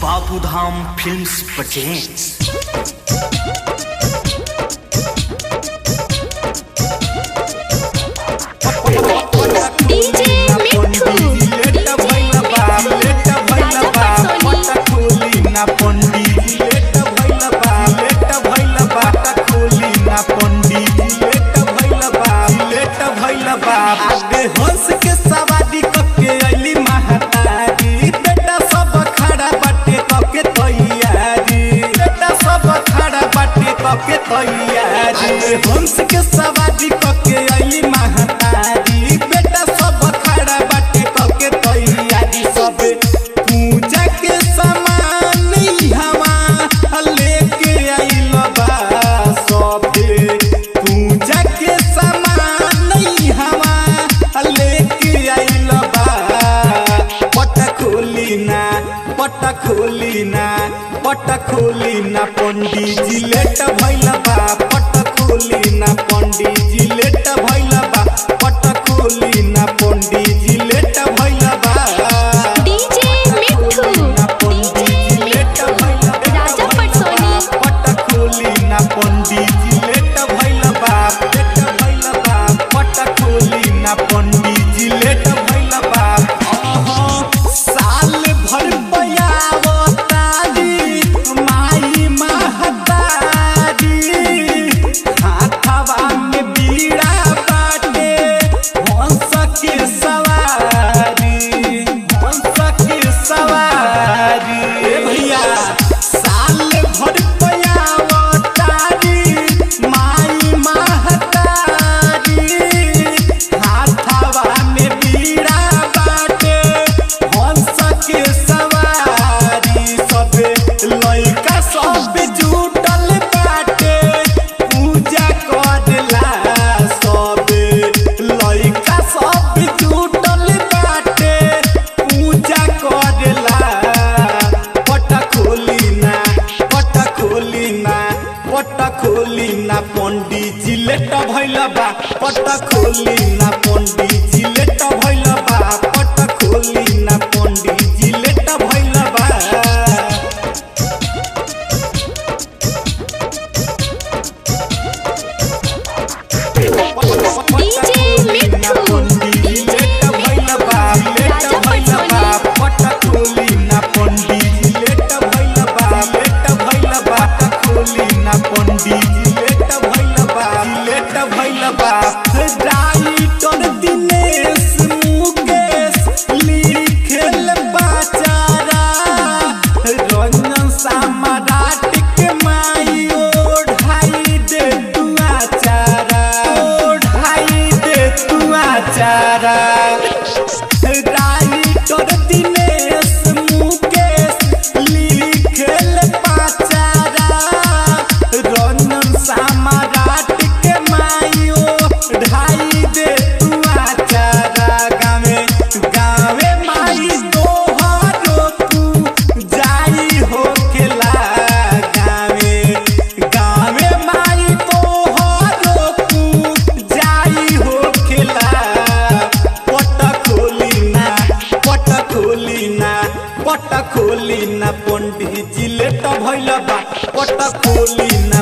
Babudham films presents. हंस के सवारी कके अली महतारी, बेटा सब खड़ा बाटे कके तैयारी, बेटा सब खड़ा बाटे कके तैयारी। हंस के सवारी कके अली महतारी, बेटा सब खड़ा बाटे कके तैयारी। सब पूजा के सामान हवा लेके आइल बा, सब पूजा के सामान हवा लेके आइल बा। पट खोली ना पंडित जी लेट भइल बा, पट खोली ना पंडित जी लेट भइल बा, पट खोली ना पंडित जी लेट भइल बा। डीजे मिठू पंडित जी लेट भइल बा, राजा पटसोनी पट खोली ना पंडित जी लेट भइल बा, लेट भइल बा, पट खोली ना पंडित जी लेट भइल बा। साल भर पयावतारी माई महतारी, हाथवा में बीड़ा बाटे हंस के सवारी, हंस के सवारी। ए भैया साल भर पयावतारी माई महतारी, हाथवा में बीड़ा बाटे हंस के सवारी। सब लइका सब जुटल बाटे पूजा करेला, सब लइका सब जुटल बाटे पूजा करेला। पट खोली ना पंडित जी लेट भइल बा, पट खोली ना पंडित जी लेट भइल बा, पट खोली ना पंडित जी लेट भइल बा। डीजे मिठू लेट भइल बा, लेट भइल बा, पट खोली ना पंडित जी लेट भइल बा, लेट भइल बा, पट खोली ना पंडित जी लेट भइल बा, लेट भइल बा। राइटर दिनेश मुकेश लिखेल बाचारा, रंजन सम्राट के माई ओढ़ाई दे तू आचारा, ओढ़ाई दे तू आचारा। राइटर दिनेश मुकेश लिखेल बाचारा, रंजन सम्राट के माई ओढ़ाई दे तू आचारा। गावे माई तोहरो तू जाई होकेला, गावे माई तोहरो तू जाई होकेला। पट खोली ना पंडित जी लेट भइल बा, पट खोली ना